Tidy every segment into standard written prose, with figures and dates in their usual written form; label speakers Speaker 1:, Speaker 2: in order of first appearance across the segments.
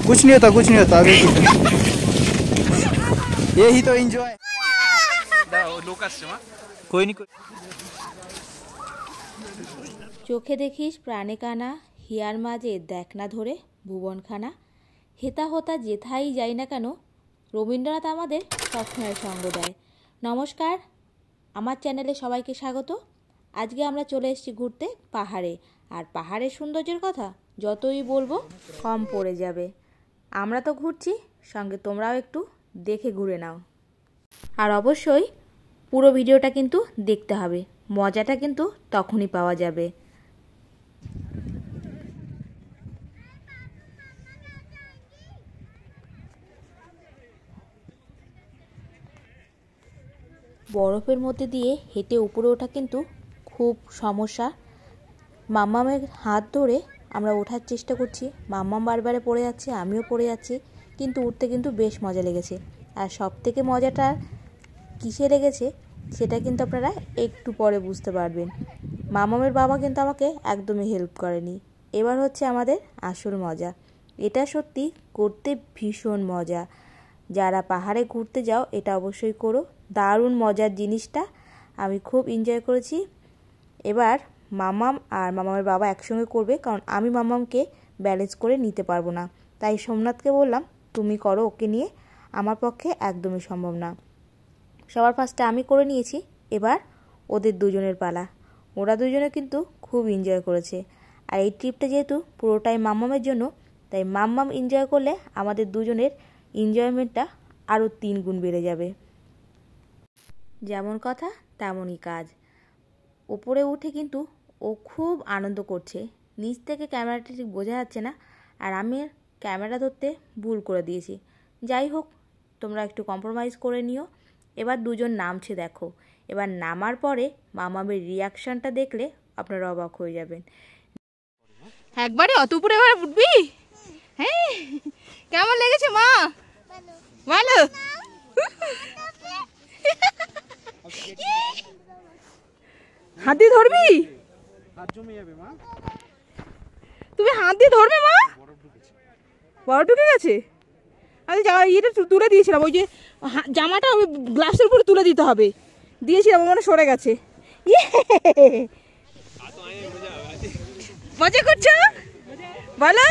Speaker 1: कुछ नहीं होता अभी यही तो एंजॉय लोग कोई नहीं
Speaker 2: চোখে দেখিস প্রাণে কানা হিয়ার মাঝে দেখ না ধরে ভুবনখানা হেতা হোতা যেথাই যাই না কেন রবীন্দ্রনাথ আমাদের সবসময় সঙ্গ দেয়। নমস্কার, আমার চ্যানেলে সবাইকে স্বাগত। আজকে আমরা চলে এসেছি ঘুরতে পাহাড়ে, আর পাহাড়ের সৌন্দর্যের কথা যতই বলবো কম পড়ে যাবে। আমরা তো ঘুরছি, সঙ্গে তোমরাও একটু দেখে ঘুরে নাও। আর অবশ্যই পুরো ভিডিওটা কিন্তু দেখতে হবে, মজাটা কিন্তু তখনই পাওয়া যাবে। বরফের মধ্যে দিয়ে হেঁটে উপরে ওঠা কিন্তু খুব সমস্যা। মাম্মামের হাত ধরে আমরা ওঠার চেষ্টা করছি, মাম্মাম বারবারে পড়ে যাচ্ছে, আমিও পড়ে যাচ্ছি, কিন্তু উঠতে কিন্তু বেশ মজা লেগেছে। আর সব থেকে মজাটা কিসে লেগেছে সেটা কিন্তু আপনারা একটু পরে বুঝতে পারবেন। মাম্মামের বাবা কিন্তু আমাকে একদমই হেল্প করেনি। এবার হচ্ছে আমাদের আসল মজা। এটা সত্যি করতে ভীষণ মজা। যারা পাহাড়ে ঘুরতে যাও এটা অবশ্যই করো, দারুণ মজার জিনিসটা। আমি খুব এনজয় করেছি। এবার মাম্মাম আর মাম্মামের বাবা একসঙ্গে করবে, কারণ আমি মাম্মামকে ব্যালেন্স করে নিতে পারবো না। তাই সোমনাথকে বললাম তুমি করো, ওকে নিয়ে আমার পক্ষে একদমই সম্ভব না। সবার ফার্স্টে আমি করে নিয়েছি, এবার ওদের দুজনের পালা। ওরা দুজনে কিন্তু খুব এনজয় করেছে। আর এই ট্রিপটা যেহেতু পুরোটাই মাম্মামের জন্য, তাই মাম্মাম এনজয় করলে আমাদের দুজনের এনজয়মেন্টটা আরও 3 গুণ বেড়ে যাবে। যেমন কথা তেমনই কাজ। ওপরে উঠে কিন্তু ও খুব আনন্দ করছে। নিচ থেকে ক্যামেরাটা ঠিক বোঝা যাচ্ছে না, আর আমি ক্যামেরা ধরতে ভুল করে দিয়েছি। যাই হোক, তোমরা একটু কম্প্রোমাইজ করে নিও। এবার দুজন নামছে দেখো। এবার নামার পরে মামামের রিয়াকশনটা দেখলে আপনারা অবাক হয়ে যাবেন।
Speaker 3: একবারে অত উপরে এবার উঠবি? হ্যাঁ, কেমন লেগেছে মা? ভালো। হাত দিয়ে ধরবি?
Speaker 1: হাত জমে যাবে মা।
Speaker 3: তুমি হাত দিয়ে ধরবে মা? বড় ঢুকে গেছে। আচ্ছা, এটা তুলে দিয়েছিলাম, ওই যে জামাটা ওই গ্লাসের উপরে তুলে দিতে হবে, দিয়েছিলাম, মানে সরে গেছে। মজা করছো বলো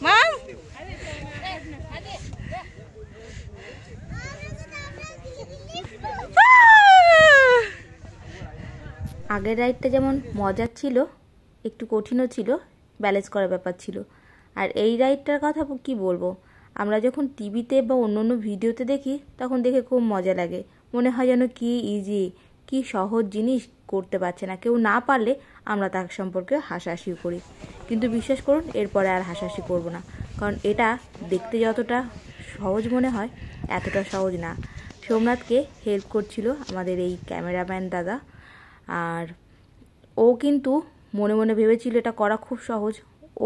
Speaker 3: মা?
Speaker 2: আগের রাইডটা যেমন মজার ছিল, একটু কঠিনও ছিল, ব্যালেন্স করার ব্যাপার ছিল। আর এই রাইডটার কথা কি বলবো, আমরা যখন টিভিতে বা অন্য অন্য ভিডিওতে দেখি তখন দেখে খুব মজা লাগে। মনে হয় যেন কি ইজি, কি সহজ জিনিস করতে পারছে না কেউ। না পারলে আমরা তার সম্পর্কে হাসাহাসিও করি, কিন্তু বিশ্বাস করুন এরপরে আর হাসাহাসি করব না, কারণ এটা দেখতে যতটা সহজ মনে হয় এতটা সহজ না। সোমনাথকে হেল্প করছিল আমাদের এই ক্যামেরাম্যান দাদা, আর ও কিন্তু মনে মনে ভেবেছিল এটা করা খুব সহজ।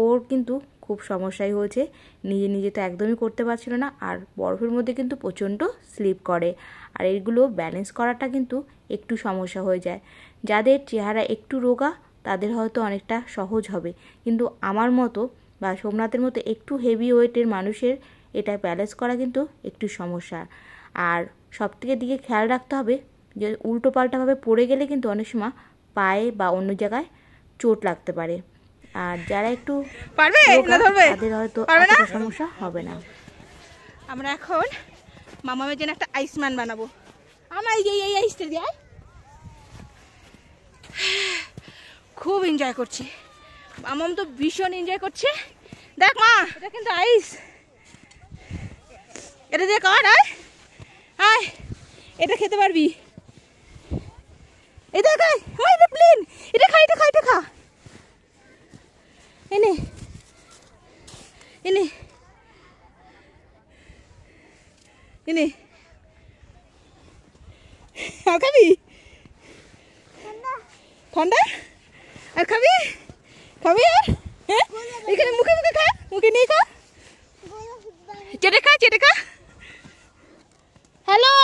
Speaker 2: ওর কিন্তু খুব সমস্যাই হয়েছে, নিজে নিজে তো একদমই করতে পারছিল না। আর বরফের মধ্যে কিন্তু প্রচণ্ড স্লিপ করে, আর এইগুলো ব্যালেন্স করাটা কিন্তু একটু সমস্যা হয়ে যায়। যাদের চেহারা একটু রোগা তাদের হয়তো অনেকটা সহজ হবে, কিন্তু আমার মতো বা সোমনাথের মতো একটু হেভি ওয়েটের মানুষের এটা ব্যালেন্স করা কিন্তু একটু সমস্যা। আর সবথেকে দিকে খেয়াল রাখতে হবে যে উল্টো পাল্টাভাবে পড়ে গেলে কিন্তু অনেক সময় পায়ে বা অন্য জায়গায় চোট লাগতে পারে। আর যারা একটু
Speaker 3: পারবে
Speaker 2: তাদের হয়তো এতটা সমস্যা হবে না।
Speaker 3: আমরা এখন মামামের জন্য একটা আইসম্যান বানাবো। আমরা এই আইসটা দিয়ে খুব এনজয় করছি। মামাম তো ভীষণ এনজয় করছে। দেখ মা, এটা কিন্তু আইস, এটা দিয়ে কর। আয়, এটা খেতে পারবি। এটা খাই, এটা প্লেন, এটা খা, এটা খা, এটা খা। এনে এনে এনে আর খাবি? ঠান্ডা আর খাবি? খাবি আর? হ্যাঁ, এখানে মুখে মুখে খা, মুখে নিয়ে খা, চেটে খা, চেটে খা। হ্যালো,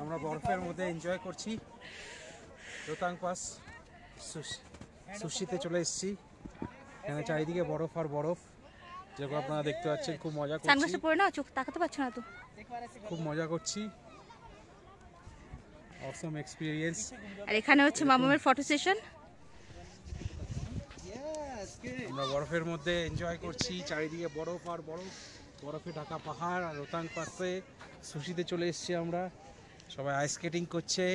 Speaker 1: আমরা বরফের মধ্যে এনজয় করছি।
Speaker 4: রোতাং পাস সুশিতে চলে এসেছি। এখানে চারিদিকে বরফ আর বরফ, যেরকম আপনারা দেখতে পাচ্ছেন। খুব মজা করছি,
Speaker 3: সানগ্লাসটা পরে না, চোখ তাকাতে পারছ না তো।
Speaker 4: খুব মজা করছি, অসম এক্সপিরিয়েন্স।
Speaker 3: আর এখানে হচ্ছে মামামের ফটো সেশন।
Speaker 4: আমরা বরফের মধ্যে এনজয় করছি, চারিদিকে বরফ আর বরফ, বরফে ঢাকা পাহাড়। আর রোতাং পাসে সুশিতে চলে এসেছি আমরা। সবাই আইস স্কেটিং করছে,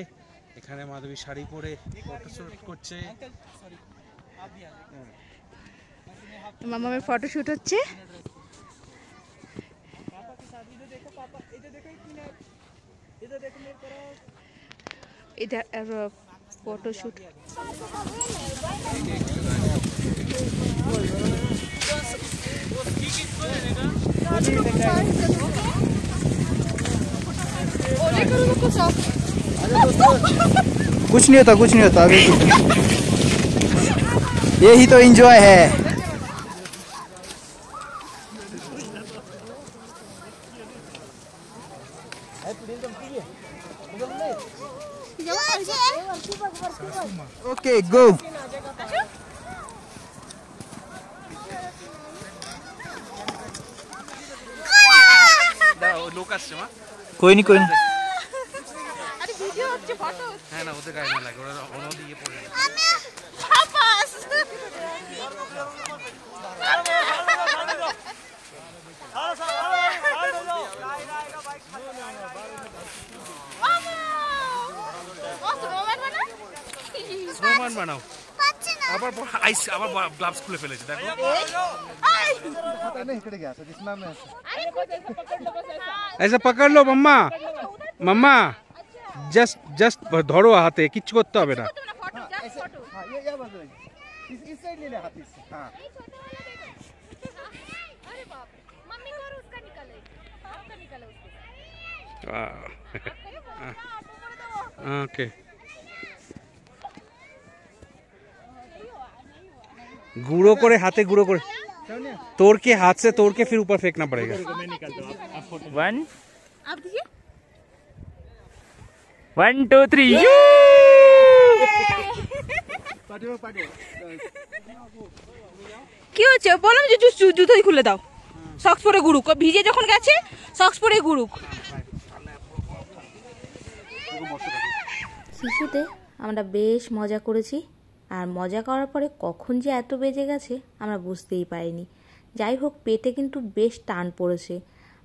Speaker 4: এখানে মাধবী শাড়ি পরে ফটোশুট করছে।
Speaker 3: মামামের ফটো শুট হচ্ছে। এটা ফটো শুট।
Speaker 5: कुछ नहीं होता, कुछ नहीं होता, अभी यही तो एंजॉय है। Okay go.
Speaker 1: লোক আসছে মা।
Speaker 5: कोई नहीं, कोई नहीं।
Speaker 3: আরে ভিডিও হচ্ছে, ফটো হচ্ছে।
Speaker 1: হ্যাঁ না, ওদের গায়ে না লাগে, ওরা ওরা দিয়ে পড়ে গেছে।
Speaker 3: পাপাস
Speaker 1: স্নোম্যান বানাও। আবার আইস, আবার গ্লাভস খুলে ফেলেছে, দেখো।
Speaker 4: ऐसा पकड़ लो मम्मा, मम्मा जस्ट धरो हाथे, किच्छु करते হবে না। ओके, गुड़ो करे हाथे, गुड़ो करे तोड़ के, हाथ से तोड़ के फिर ऊपर फेंकना पड़ेगा।
Speaker 5: 1
Speaker 3: आप दीजिए।
Speaker 5: 1 2 3
Speaker 3: কি হচ্ছে বললাম যে জুতোই খুলে দাও, সক্স পরে গুড়ুক, ভিজে যখন গেছে সক্স পরে গুড়ুক।
Speaker 2: শিশুতে আমরা বেশ মজা করেছি, আর মজা করার পরে কখন যে এত বেজে গেছে আমরা বুঝতেই পারিনি। যাই হোক, পেটে কিন্তু বেশ টান পড়েছে।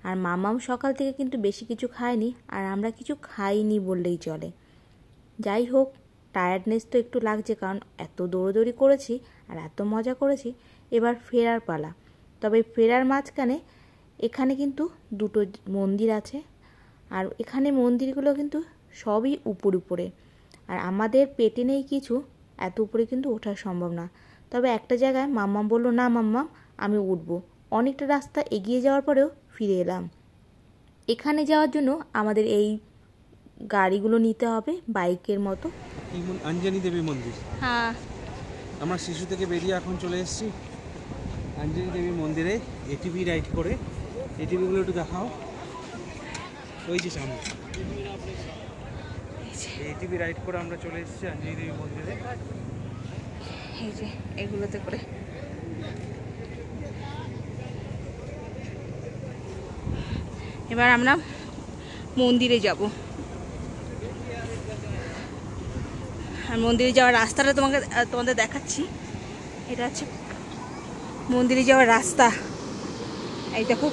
Speaker 2: আর মামাম সকাল থেকে কিন্তু বেশি কিছু খায়নি, আর আমরা কিছু খাইনি বললেই চলে। যাই হোক, টায়ার্ডনেস তো একটু লাগছে, কারণ এত দৌড়দৌড়ি করেছি আর এত মজা করেছি। এবার ফেরার পালা। তবে ফেরার মাঝখানে এখানে কিন্তু দুটো মন্দির আছে, আর এখানে মন্দিরগুলো কিন্তু সবই উপরে। আর আমাদের পেটে নেই কিছু, এত উপরে কিন্তু ওঠা সম্ভব না। তবে একটা জায়গায় মাম্মাম বলল, না মাম্মাম আমি উঠবো। অনেকটা রাস্তা এগিয়ে যাওয়ার পরেও ফিরে এলাম। এখানে যাওয়ার জন্য আমাদের এই গাড়িগুলো নিতে হবে, বাইকের মতো।
Speaker 4: अंजनी देवी मंदिर।
Speaker 3: হ্যাঁ,
Speaker 4: আমরা শিশু থেকে বেরিয়ে এখন চলে এসেছি अंजनी देवी মন্দিরে। এটিভি রাইড করে, এটিভিগুলো একটু দেখাও। ওই যে সামনে এটিভি রাইড করে আমরা চলে এসেছি अंजनी देवी মন্দিরে।
Speaker 3: এই যে এগুলোতে করে। এবার আমরা মন্দিরে যাব। আর মন্দিরে যাওয়ার রাস্তাটা তোমাদের দেখাচ্ছি। এটা হচ্ছে মন্দিরে যাওয়ার রাস্তা। এই দেখো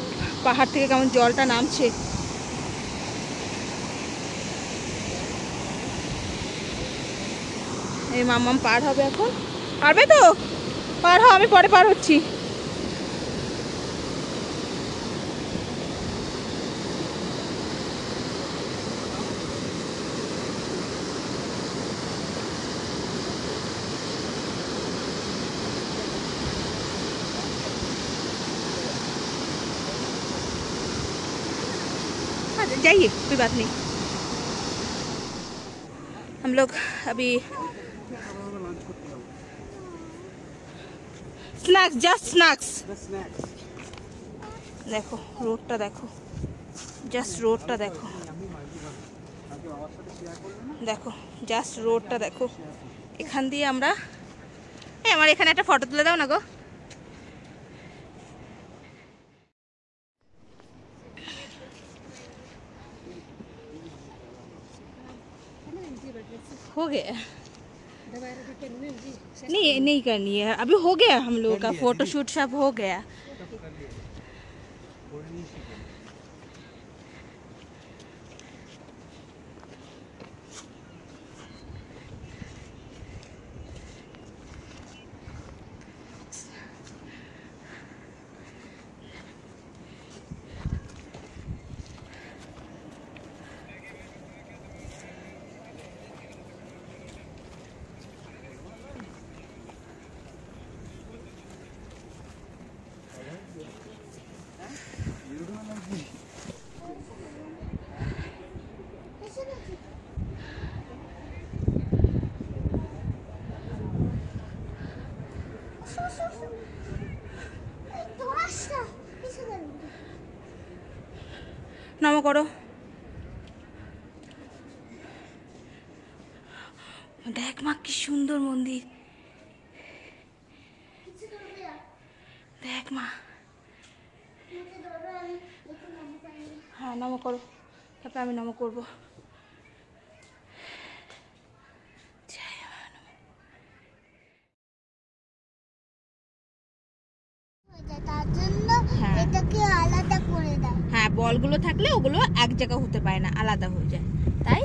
Speaker 3: পাহাড় থেকে কেমন জলটা নামছে। এই মাম্মাম পার হবে এখন। পারবে তো? পার হও, আমি পরে পার হচ্ছি। जाइए, कोई बात नहीं। हम लोग अभी स्नैक्स, जस्ट स्नैक्स। देखो रोडটা দেখো, जस्ट रोडটা দেখো। দেখো জাস্ট রোডটা দেখো, এখান দিয়ে আমরা আমার এখানে একটা ফটো তুলে দাও না গো। हो गया नहीं करनी है अभी, हो गया हम लोगों का फोटो शूट सब हो गया। নামো করো, দেখ মা কি সুন্দর মন্দির, দেখ মা। হ্যাঁ নামো করো, তারপরে আমি নামো করবো। হ্যাঁ বলগুলো থাকলে ওগুলো এক জায়গা হতে পারে না, আলাদা হয়ে যায়, তাই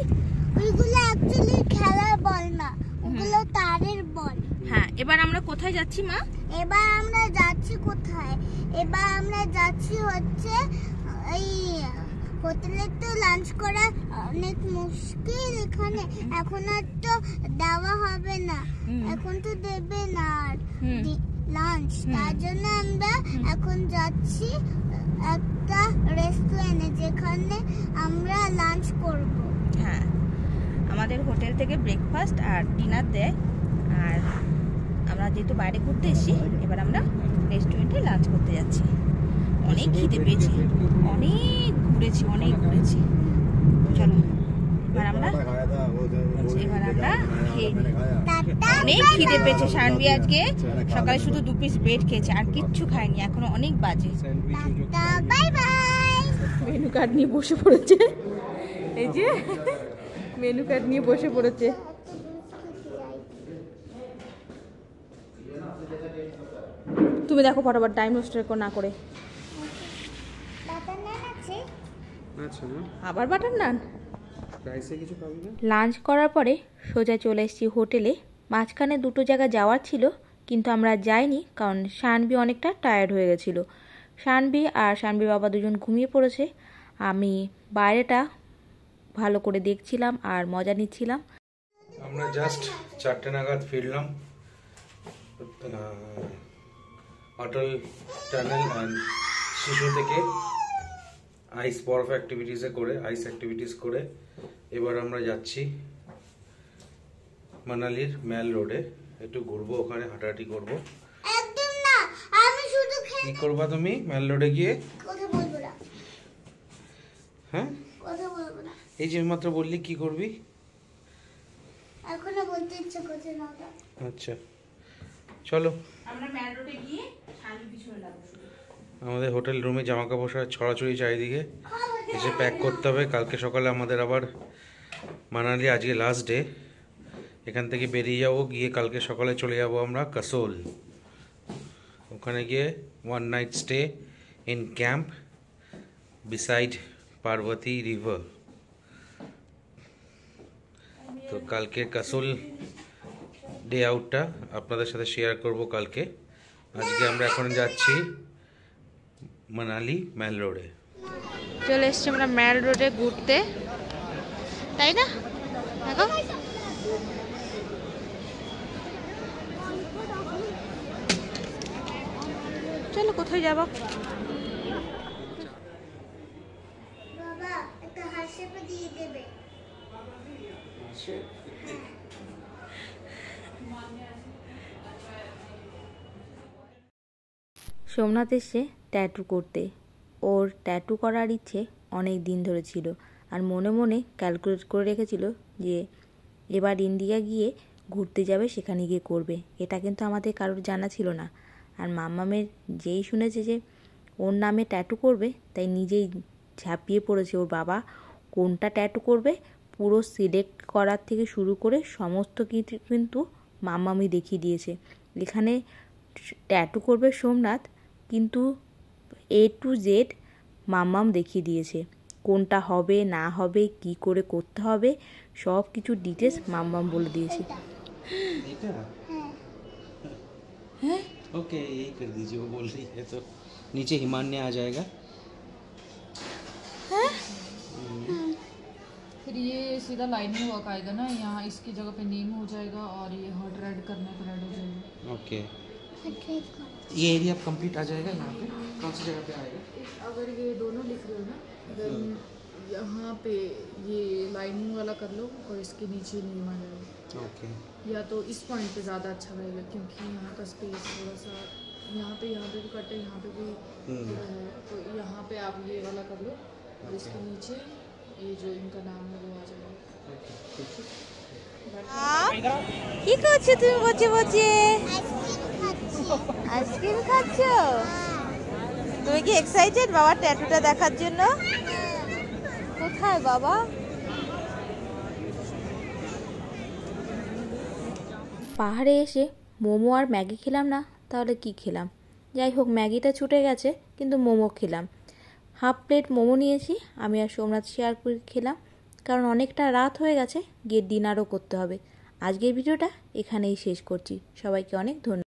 Speaker 6: ওইগুলো অ্যাকচুয়ালি খেলার বল না, ওগুলো তারের বল।
Speaker 3: হ্যাঁ এবার আমরা কোথায় যাচ্ছি মা?
Speaker 6: এবার আমরা যাচ্ছি কোথায়? এবার আমরা যাচ্ছি হচ্ছে এই হোটেলে। তো লাঞ্চ করা অনেক মুশকিল এখানে, এখন আর তো দেওয়া হবে না, এখন তো দেবে না আর লাঞ্চ, তার জন্য আমরা এখন যাচ্ছি একটা রেস্টুরেন্টে যেখানে আমরা লাঞ্চ করব।
Speaker 3: হ্যাঁ আমাদের হোটেল থেকে ব্রেকফাস্ট আর ডিনার দেয়, আর আমরা যেহেতু বাইরে ঘুরতে এসেছি এবার আমরা রেস্টুরেন্টে লাঞ্চ করতে যাচ্ছি। অনেক খিদে পেয়েছি, অনেক ঘুরেছি। চলো এবার আমরা খেয়ে নিই। অনেক খিদে পেয়েছে, শানভি আজকে সকালে শুধু 2 পিস ব্রেড খেয়েছে আর কিচ্ছু খায়নি, এখনো অনেক বাজে।
Speaker 6: Bye bye.
Speaker 3: মেনু কার্ড নিয়ে বসে পড়েছে, এই যে মেনু কার্ড নিয়ে বসে পড়েছে। তুমি দেখো ফটাফট টাইম ওয়েস্ট না করে। আবার বাটার নান।
Speaker 2: লাঞ্চ করার পরে সোজা চলে এসেছি হোটেলে। মাঝখানে 2টো জায়গা যাওয়ার ছিল কিন্তু আমরা যাইনি, কারণ শানভি অনেকটা টায়ার্ড হয়ে গেছিলো। শানভি আর শানভির বাবা দুজন ঘুমিয়ে পড়েছে, আমি বাইরেটা ভালো করে দেখছিলাম আর মজা নিচ্ছিলাম।
Speaker 4: আমরা জাস্ট 4টে নাগাদ ফিরলাম অটল টানেল অ্যান্ড শিশু থেকে আইস বরফ অ্যাক্টিভিটিস করে এবার আমরা যাচ্ছি মানালির ম্যাল রোডে, একটু ঘুরবো, ওখানে হাঁটাহাঁটি করবো।
Speaker 6: একদম না, আমি শুধু
Speaker 4: কি করবা তুমি ম্যাল রোডে গিয়ে?
Speaker 6: কথা বলবো না।
Speaker 4: হ্যাঁ
Speaker 6: কথা বলবো না।
Speaker 4: এই যে মাত্র বললি কি করবি?
Speaker 6: এখনো বলতে ইচ্ছে করছে না।
Speaker 4: আচ্ছা চলো
Speaker 3: আমরা ম্যাল রোডে গিয়ে শানভি পিছনে লাগবো।
Speaker 4: আমাদের হোটেল রুমে জামা কাপড় ছড়াছড়ি চারিদিকে, এসে প্যাক করতে হবে। কালকে সকালে আমাদের আবার মানালি, আজকে লাস্ট ডে। এখান থেকে বেরিয়ে যাবো, গিয়ে কালকে সকালে চলে যাব আমরা কাসোল। ওখানে গিয়ে 1 night stay in camp beside Parvati river. তো কালকে কাসোল ডে আউটটা আপনাদের সাথে শেয়ার করব কালকে। আজকে আমরা এখন যাচ্ছি মানালি ম্যাল রোডে।
Speaker 3: চলে এসছি আমরা ম্যাল রোডে ঘুরতে, তাই না? দেখো চলো কোথায় যাবো?
Speaker 6: বাবা একটা হাসিপা দিয়ে দেবে।
Speaker 2: সোমনাথ এসে ট্যাটু করতে, ওর ট্যাটু করার ইচ্ছে অনেক দিন ধরে ছিল। আর মনে মনে ক্যালকুলেট করে রেখেছিল যে এবার ইন্ডিয়া গিয়ে ঘুরতে যাবে, সেখানে গিয়ে করবে। এটা কিন্তু আমাদের কারোর জানা ছিল না। আর মাম্মামের যেই শুনেছে যে ওর নামে ট্যাটু করবে, তাই নিজেই ঝাঁপিয়ে পড়েছে। ওর বাবা কোনটা ট্যাটু করবে পুরো সিলেক্ট করার থেকে শুরু করে সমস্ত কিছু কিন্তু মাম্মামই দেখিয়ে দিয়েছে। এখানে ট্যাটু করবে সোমনাথ, কিন্তু A to Z মাম্মাম দেখিয়ে দিয়েছে। কোনটা হবে না হবে, কি করে করতে হবে, সব কিছু ডিটেলস মাম্মাম বলে দিয়েছে।
Speaker 4: ओके यही कर दीजिए, वो बोल रही है तो नीचे हिमान्य आ जाएगा।
Speaker 7: फिर ये सीधा लाइनिंग वर्क आएगा ना, यहाँ इसकी जगह पे नेम हो जाएगा और ये हर्ट रेड करने पे रेड हो जाएगा।
Speaker 4: ओके ये एरिया कंप्लीट आ जाएगा यहाँ पे। कौन सी जगह पे आएगा?
Speaker 7: अगर ये दोनों लिख रहे हो ना, अगर यहाँ पे ये लाइनिंग वाला कर लो और इसके नीचे नेम आ जाएगा।
Speaker 4: ओके
Speaker 7: या तो इस पॉइंट पे ज़्यादा अच्छा रहेगा, क्योंकि यहाँ का स्पेस थोड़ा सा, यहाँ पे भी कट है, यहाँ पे भी थोड़ा है, तो यहाँ पे आप ये वाला कर लो और इसके नीचे ये जो इनका नाम है वो आ जाएगा।
Speaker 3: কি করছো তুমি বসে বসে? আইসক্রিম খাচ্ছ? তুমি কি এক্সাইটেড বাবার ট্যাটুটা দেখার জন্য? কোথায় বাবা?
Speaker 2: পাহাড়ে এসে মোমো আর ম্যাগি খেলাম না, তাহলে কি খেলাম? যাই হোক, ম্যাগিটা ছুটে গেছে, কিন্তু মোমো খেলাম। হাফ প্লেট মোমো নিয়েছি, আমি আর সোমনাথ শেয়ার করে খেলাম, কারণ অনেকটা রাত হয়ে গেছে, গিয়ে ডিনারও করতে হবে। আজকের ভিডিওটা এখানেই শেষ করছি। সবাইকে অনেক ধন্যবাদ।